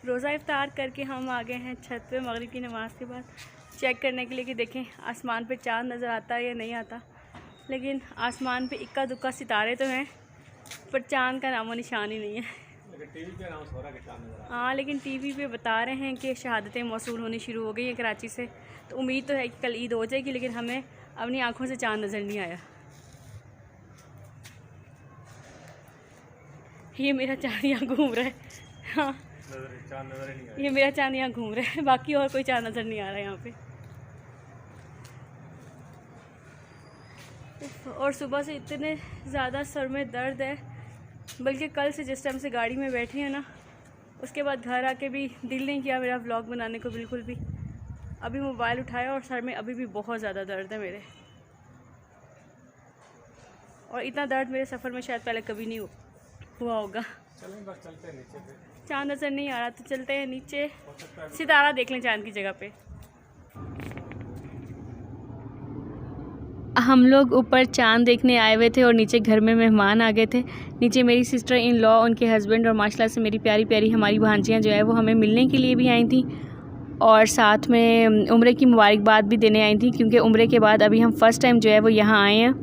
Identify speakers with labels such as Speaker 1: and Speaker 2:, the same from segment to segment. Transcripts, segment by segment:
Speaker 1: रोज़ा इफ्तार करके हम आ गए हैं छत पे मगरिब की नमाज़ के बाद चेक करने के लिए कि देखें आसमान पे चाँद नज़र आता है या नहीं आता। लेकिन आसमान पे इक्का दुक्का सितारे तो हैं पर चाँद का नामो निशान ही नहीं है।
Speaker 2: टीवी पे अनाउंस हो रहा है कि चाँद नज़र आ रहा है।
Speaker 1: हाँ, लेकिन टीवी पे बता रहे हैं कि शहादतें मौसूल होनी शुरू हो गई हैं कराची से, तो उम्मीद तो है कि कल ईद हो जाएगी, लेकिन हमें अपनी आँखों से चाँद नज़र नहीं आया। ये मेरा चाँद यहाँ घूम रहा है। हाँ,
Speaker 2: चाँद नज़र नहीं आया।
Speaker 1: ये मेरा चाँद यहाँ घूम रहा है, बाकी और कोई चाँद नज़र नहीं आ रहा है यहाँ पे। और सुबह से इतने ज़्यादा सर में दर्द है, बल्कि कल से जिस टाइम से गाड़ी में बैठी है ना, उसके बाद घर आके भी दिल नहीं किया मेरा व्लॉग बनाने को बिल्कुल भी। अभी मोबाइल उठाया और सर में अभी भी बहुत ज़्यादा दर्द है मेरे, और इतना दर्द मेरे सफ़र में शायद पहले कभी नहीं हुआ होगा।
Speaker 2: चलें बस चलते हैं नीचे पे।
Speaker 1: चाँद नज़र नहीं आ रहा तो चलते हैं नीचे, सितारा देख लें चाँद की जगह पे। हम लोग ऊपर चाँद देखने आए हुए थे और नीचे घर में मेहमान आ गए थे। नीचे मेरी सिस्टर इन लॉ, उनके हस्बैंड और माशाल्लाह से मेरी प्यारी प्यारी हमारी भांजियाँ जो है वो हमें मिलने के लिए भी आई थी और साथ में उम्रे की मुबारकबाद भी देने आई थी, क्योंकि उम्रे के बाद अभी हम फ़र्स्ट टाइम जो है वो यहाँ आए हैं।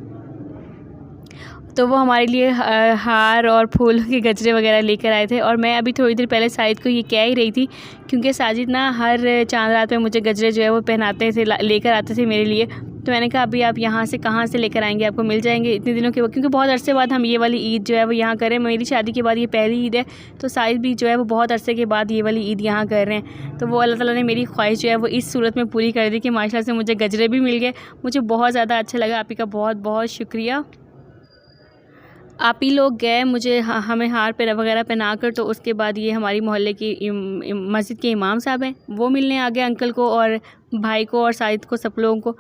Speaker 1: तो वो हमारे लिए हार और फूल के गजरे वगैरह लेकर आए थे। और मैं अभी थोड़ी देर पहले साजिद को ये कह ही रही थी, क्योंकि साजिद ना हर चाँद रात में मुझे गजरे जो है वो पहनाते थे, लेकर आते थे मेरे लिए। तो मैंने कहा अभी आप यहाँ से कहाँ से लेकर आएंगे, आपको मिल जाएंगे इतने दिनों के बाद, क्योंकि बहुत अरसे बाद हम ये वाली ईद जो है वो यहाँ कर रहे हैं। मेरी शादी के बाद ये पहली ईद है, तो साजिद भी जो है वो बहुत अरसे के बाद ये वाली ईद यहाँ कर रहे हैं। तो वो अल्लाह ताला ने मेरी ख्वाहिश जो है वो इस सूरत में पूरी कर दी कि माशाल्लाह से मुझे गजरे भी मिल गए। मुझे बहुत ज़्यादा अच्छा लगा। आप ही का बहुत बहुत शुक्रिया। आप ही लोग गए मुझे हमें हार पे वगैरह पहना कर। तो उसके बाद ये हमारी मोहल्ले की मस्जिद के इमाम साहब हैं, वो मिलने आ गए अंकल को और भाई को और साजिद को, सब लोगों को,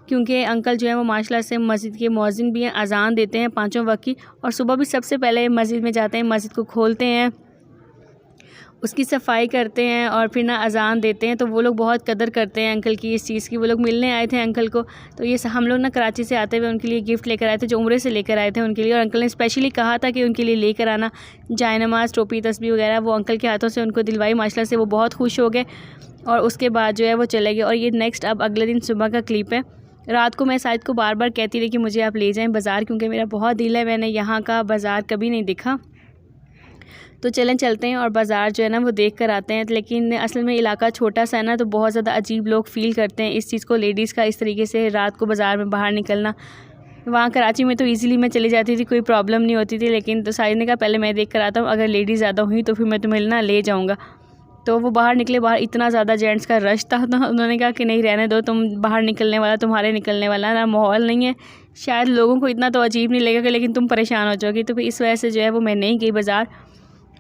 Speaker 1: क्योंकि अंकल जो है वो माशाल्लाह से मस्जिद के मुअज्जिन भी हैं, अज़ान देते हैं 5 वक्त की, और सुबह भी सबसे पहले मस्जिद में जाते हैं, मस्जिद को खोलते हैं, उसकी सफाई करते हैं और फिर ना अज़ान देते हैं। तो वो लोग बहुत कदर करते हैं अंकल की इस चीज़ की। वो लोग मिलने आए थे अंकल को, तो ये हम लोग ना कराची से आते हुए उनके लिए गिफ्ट लेकर आए थे, जो उम्रे से लेकर आए थे उनके लिए। और अंकल ने स्पेशली कहा था कि उनके लिए लेकर आना जायनमाज़, टोपी, तस्बीह वगैरह, वो अंकल के हाथों से उनको दिलवाई। माशाल्लाह से वो बहुत खुश हो गए और उसके बाद जो है वो चले गए। और ये नेक्स्ट अब अगले दिन सुबह का क्लिप है। रात को मैं साजिद को बार बार कहती रही कि मुझे आप ले जाएँ बाज़ार, क्योंकि मेरा बहुत दिल है, मैंने यहाँ का बाज़ार कभी नहीं देखा। तो चलते हैं और बाज़ार जो है ना वो देख कर आते हैं। लेकिन असल में इलाका छोटा सा है ना, तो बहुत ज़्यादा अजीब लोग फ़ील करते हैं इस चीज़ को, लेडीज़ का इस तरीके से रात को बाज़ार में बाहर निकलना। वहाँ कराची में तो इजीली मैं चली जाती थी, कोई प्रॉब्लम नहीं होती थी। लेकिन तो साजिद ने कहा पहले मैं देख कर आता हूँ, अगर लेडीज़ ज़्यादा हुई तो फिर मैं तुम्हें ना ले जाऊँगा। तो वो बाहर निकले, बाहर इतना ज़्यादा जेंट्स का रश था, तो उन्होंने कहा कि नहीं रहने दो, तुम बाहर निकलने वाला, तुम्हारे निकलने वाला ना माहौल नहीं है, शायद लोगों को इतना तो अजीब नहीं लगेगा, लेकिन तुम परेशान हो जाओगी। तो फिर इस वजह से जो है वो मैं नहीं गई बाज़ार।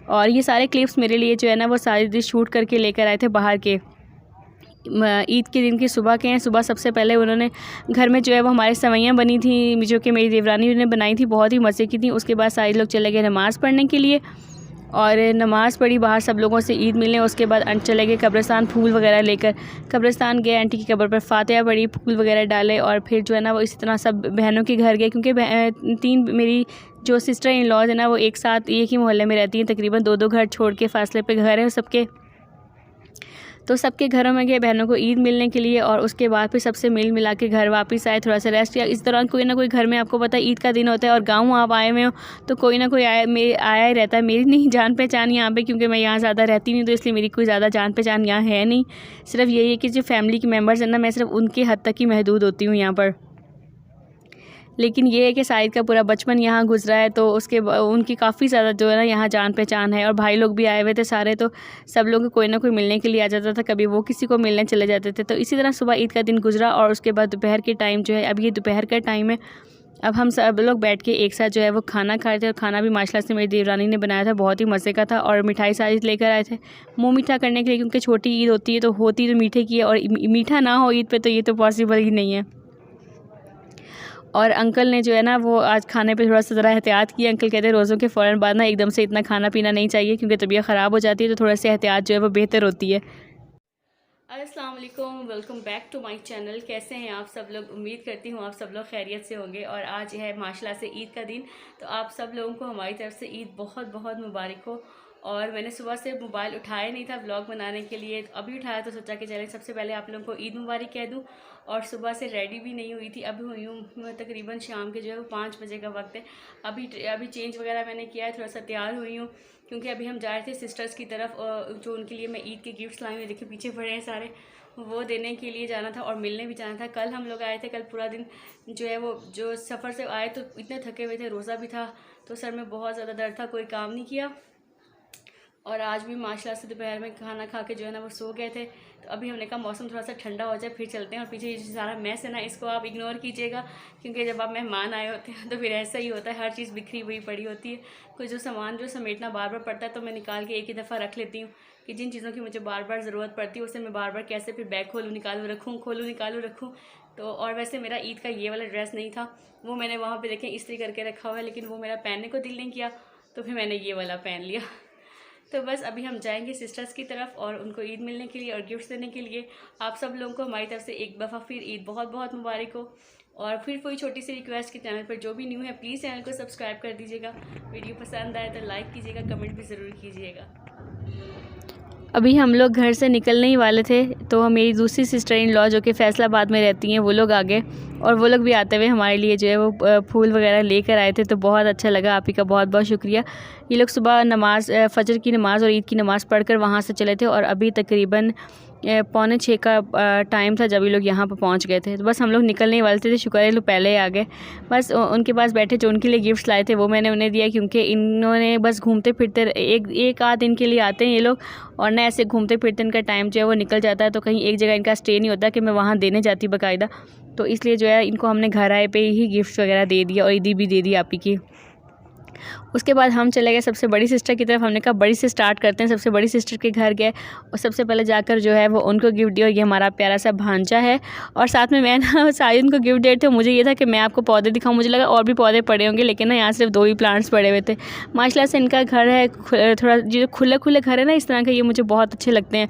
Speaker 1: और ये सारे क्लिप्स मेरे लिए जो है ना वो सारे शूट करके लेकर आए थे बाहर के, ईद के दिन की सुबह के हैं। सुबह सबसे पहले उन्होंने घर में जो है वो हमारे सवैयाँ बनी थी, जो कि मेरी देवरानी ने बनाई थी, बहुत ही मज़े की थी। उसके बाद सारे लोग चले गए नमाज़ पढ़ने के लिए और नमाज़ पढ़ी, बाहर सब लोगों से ईद मिलने। उसके बाद चले गए कब्रिस्तान, फूल वगैरह लेकर कब्रिस्तान गए, आंटी की कब्र पर फातिहा पढ़ी, फूल वगैरह डाले और फिर जो है ना वो इसी तरह सब बहनों के घर गए, क्योंकि 3 मेरी जो सिस्टर इन लॉज है ना वो एक साथ एक ही मोहल्ले में रहती हैं, तकरीबन 2-2 घर छोड़ के फासले पे घर हैं सबके। तो सबके घरों में गए बहनों को ईद मिलने के लिए और उसके बाद फिर सबसे मिल मिला के घर वापस आए, थोड़ा सा रेस्ट किया। इस दौरान कोई ना कोई घर में, आपको पता है ईद का दिन होता है और गाँव आप आए हुए हो तो कोई ना कोई आया ही रहता है। मेरी नहीं जान पहचान यहाँ पे, क्योंकि मैं यहाँ ज़्यादा रहती नहीं, तो इसलिए मेरी कोई ज़्यादा जान पहचान यहाँ है नहीं। सिर्फ यही है कि जो फैमिली के मेम्बर्स हैं ना, मैं सिर्फ उनके हद तक ही महदूद होती हूँ यहाँ पर। लेकिन ये है कि साजिद का पूरा बचपन यहाँ गुजरा है, तो उसके उनकी काफ़ी ज़्यादा जो है ना यहाँ जान पहचान है। और भाई लोग भी आए हुए थे सारे, तो सब लोग कोई ना कोई मिलने के लिए आ जाता था, कभी वो किसी को मिलने चले जाते थे। तो इसी तरह सुबह ईद का दिन गुजरा और उसके बाद दोपहर के टाइम जो है, अब ये दोपहर का टाइम है, अब हम सब लोग बैठ के एक साथ जो है वो खाना खा रहे थे। और खाना भी माशाल्लाह से मेरी देवरानी ने बनाया था, बहुत ही मज़े का था। और मिठाई साजिद लेकर आए थे मुँह मीठा करने के लिए, क्योंकि छोटी ईद होती है तो होती तो मीठे की है, और मीठा ना हो ईद पे तो ये तो पॉसिबल ही नहीं है। और अंकल ने जो है ना वो आज खाने पे थोड़ा सा ज़रा एहतियात किया। अंकल कहते हैं रोज़ों के फ़ौरन बाद ना एकदम से इतना खाना पीना नहीं चाहिए, क्योंकि तबीयत ख़राब हो जाती है, तो थोड़ा सा एहतियात जो है वो बेहतर होती है। अस्सलाम वालेकुम, welcome back to my channel. कैसे हैं आप सब लोग? उम्मीद करती हूँ आप सब लोग खैरियत से होंगे। और आज है माशाल्लाह से ईद का दिन, तो आप सब लोगों को हमारी तरफ से ईद बहुत बहुत मुबारक हो। और मैंने सुबह से मोबाइल उठाया नहीं था व्लॉग बनाने के लिए, अभी उठाया तो सोचा कि चलें सबसे पहले आप लोगों को ईद मुबारक कह दूं। और सुबह से रेडी भी नहीं हुई थी, अभी हुई हूँ तकरीबन शाम के जो है वो 5 बजे का वक्त है। अभी चेंज वगैरह मैंने किया है, थोड़ा सा तैयार हुई हूँ क्योंकि अभी हम जा रहे थे सिस्टर्स की तरफ, जो उनके लिए मैं ईद के गिफ्ट्स लाई हुई, देखिए पीछे पड़े हैं सारे, वो देने के लिए जाना था और मिलने भी जाना था। कल हम लोग आए थे, कल पूरा दिन जो है वो जो सफ़र से आए तो इतने थके हुए थे, रोज़ा भी था तो सर में बहुत ज़्यादा दर्द था, कोई काम नहीं किया। और आज भी माशाल्लाह से दोपहर में खाना खा के जो है ना वो सो गए थे। तो अभी हमने कहा मौसम थोड़ा सा ठंडा हो जाए फिर चलते हैं। और पीछे ये सारा मैस है ना, इसको आप इग्नोर कीजिएगा क्योंकि जब आप मेहमान आए होते हैं तो फिर ऐसा ही होता है, हर चीज़ बिखरी हुई पड़ी होती है। कुछ जो सामान जो समेटना बार बार पड़ता है तो मैं निकाल के एक ही दफ़ा रख लेती हूँ कि जिन चीज़ों की मुझे बार बार ज़रूरत पड़ती है उसे मैं बार बार कैसे फिर बैग खोलूँ निकालूँ रखूँ, खोलूँ निकालूँ रखूँ। तो और वैसे मेरा ईद का ये वाला ड्रेस नहीं था, वो मैंने वहाँ पे देखें इस्त्री करके रखा हुआ है, लेकिन वो मेरा पहनने को दिल नहीं किया तो फिर मैंने ये वाला पहन लिया। तो बस अभी हम जाएंगे सिस्टर्स की तरफ और उनको ईद मिलने के लिए और गिफ्ट्स देने के लिए। आप सब लोगों को हमारी तरफ से एक दफ़ा फिर ईद बहुत बहुत मुबारक हो। और फिर कोई छोटी सी रिक्वेस्ट कि चैनल पर जो भी न्यू है प्लीज़ चैनल को सब्सक्राइब कर दीजिएगा, वीडियो पसंद आए तो लाइक कीजिएगा, कमेंट भी ज़रूर कीजिएगा। अभी हम लोग घर से निकलने ही वाले थे तो मेरी दूसरी सिस्टर इन लॉ जो कि फैसलाबाद में रहती हैं वो लोग आ गए और वो लोग भी आते हुए हमारे लिए जो है वो फूल वगैरह लेकर आए थे। तो बहुत अच्छा लगा, आप ही का बहुत बहुत शुक्रिया। ये लोग सुबह नमाज फ़जर की नमाज़ और ईद की नमाज़ पढ़कर वहाँ से चले थे और अभी तकरीबन 5:45 का टाइम था जब ये लोग यहाँ पर पहुँच गए थे। तो बस हम लोग निकलने वाले थे, शुक्र है ये लोग पहले ही आ गए। बस उनके पास बैठे, जो उनके लिए गिफ्ट्स लाए थे वो मैंने उन्हें दिया क्योंकि इन्होंने बस घूमते फिरते एक आध दिन के लिए आते हैं ये लोग और ना ऐसे घूमते फिरते इनका टाइम जो है वो निकल जाता है, तो कहीं एक जगह इनका स्टे नहीं होता कि मैं वहाँ देने जाती बाकायदा। तो इसलिए जो है इनको हमने घर आए पे ही गिफ्ट्स वगैरह दे दिया और ईदी भी दे दी आप ही की। उसके बाद हम चले गए सबसे बड़ी सिस्टर की तरफ। हमने कहा बड़ी से स्टार्ट करते हैं, सबसे बड़ी सिस्टर के घर गए और सबसे पहले जाकर जो है वो उनको गिफ्ट दिया। ये हमारा प्यारा सा भांजा है और साथ में मैं ना सारी उनको गिफ्ट दे रही थी। मुझे ये था कि मैं आपको पौधे दिखाऊं, मुझे लगा और भी पौधे पड़े होंगे लेकिन ना यहाँ सिर्फ 2 ही प्लांट्स पड़े हुए थे। माशाल्लाह से इनका घर है थोड़ा जो खुले खुले घर है ना इस तरह के, ये मुझे बहुत अच्छे लगते हैं।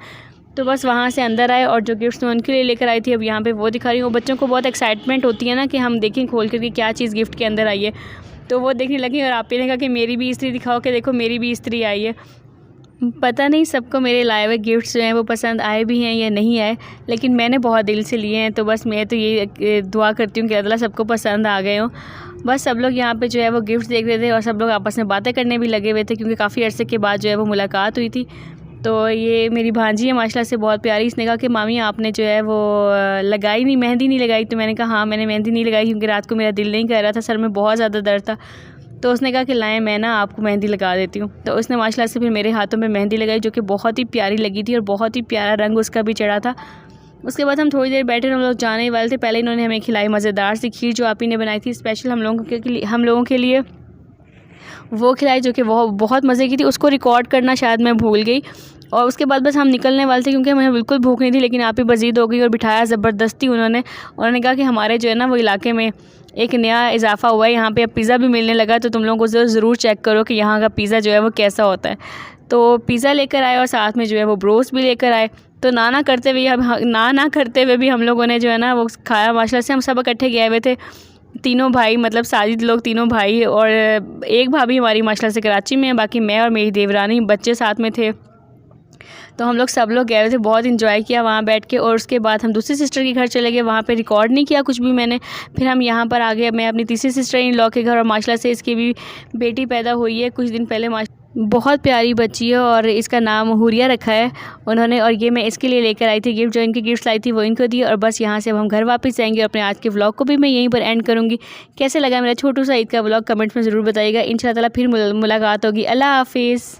Speaker 1: तो बस वहाँ से अंदर आए और जो गिफ्ट्स मैं उनके लिए लेकर आई थी अब यहाँ पे वो दिखा रही हूँ। बच्चों को बहुत एक्साइटमेंट होती है ना कि हम देखें खोल करके क्या चीज़ गिफ्ट के अंदर आई है, तो वो देखने लगी और आप ही ने कहा कि मेरी भी इस्त्री दिखाओ कि देखो मेरी भी इस्त्री आई है। पता नहीं सबको मेरे लाए हुए गिफ्ट्स जो हैं वो पसंद आए भी हैं या नहीं आए, लेकिन मैंने बहुत दिल से लिए हैं। तो बस मैं तो ये दुआ करती हूँ कि अल्लाह सबको पसंद आ गए हों। बस सब लोग यहाँ पे जो है वो गिफ्ट्स देख रहे थे और सब लोग आपस में बातें करने भी लगे हुए थे क्योंकि काफ़ी अरसे के बाद जो है वो मुलाकात हुई थी। तो ये मेरी भांजी है माशाल्लाह से बहुत प्यारी। इसने कहा कि मामी आपने जो है वो लगाई नहीं, मेहंदी नहीं लगाई। तो मैंने कहा हाँ मैंने मेहंदी नहीं लगाई क्योंकि रात को मेरा दिल नहीं कर रहा था, सर में बहुत ज़्यादा दर्द था। तो उसने कहा कि लाएं मैं ना आपको मेहंदी लगा देती हूँ। तो उसने माशाल्लाह से फिर मेरे हाथों में मेहंदी लगाई जो कि बहुत ही प्यारी लगी थी और बहुत ही प्यारा रंग उसका भी चढ़ा था। उसके बाद हम थोड़ी देर बैठे, हम लोग जाने ही वाले थे। पहले इन्होंने हमें खिलाई मज़ेदार सी खीर जो आप ही ने बनाई थी स्पेशल हम लोगों के लिए वो खिलाई जो कि वो बहुत मज़े की थी। उसको रिकॉर्ड करना शायद मैं भूल गई। और उसके बाद बस हम निकलने वाले थे क्योंकि हमें बिल्कुल भूख नहीं थी, लेकिन आप ही मज़ीद हो गई और बिठाया ज़बरदस्ती उन्होंने कहा कि हमारे जो है ना वो इलाके में एक नया इजाफा हुआ है, यहाँ पे अब पिज़्ज़ा भी मिलने लगा, तो तुम लोगों को ज़रूर चेक करो कि यहाँ का पिज़्ज़ा जो है वो कैसा होता है। तो पिज़्ज़ा लेकर आए और साथ में जो है वो ब्रोस्ट भी लेकर आए। तो ना करते हुए भी हम लोगों ने जो है ना वो खाया। माशाल्लाह से हम सब इकट्ठे गए हुए थे, तीनों भाई, मतलब साजिद लोग तीनों भाई और एक भाभी हमारी माशाल्लाह से कराची में है, बाकी मैं और मेरी देवरानी, बच्चे साथ में थे। तो हम लोग सब लोग गए हुए थे, बहुत इंजॉय किया वहाँ बैठ के। और उसके बाद हम दूसरी सिस्टर के घर चले गए, वहाँ पे रिकॉर्ड नहीं किया कुछ भी मैंने। फिर हम यहाँ पर आ गए, मैं अपनी तीसरी सिस्टर इन लॉ के घर, और माशाल्लाह से इसकी भी बेटी पैदा हुई है कुछ दिन पहले। बहुत प्यारी बच्ची है और इसका नाम हुरिया रखा है उन्होंने। और ये मैं इसके लिए लेकर आई थी गिफ्ट, जो इनकी गिफ्ट्स लाई थी वो इनको दी। और बस यहाँ से अब हम घर वापस जाएंगे और अपने आज के व्लॉग को भी मैं यहीं पर एंड करूँगी। कैसे लगा मेरा छोटू सा ईद का व्लॉग कमेंट्स में ज़रूर बताइएगा। इंशाअल्लाह फिर मुलाकात होगी। अल्लाह हाफिज़।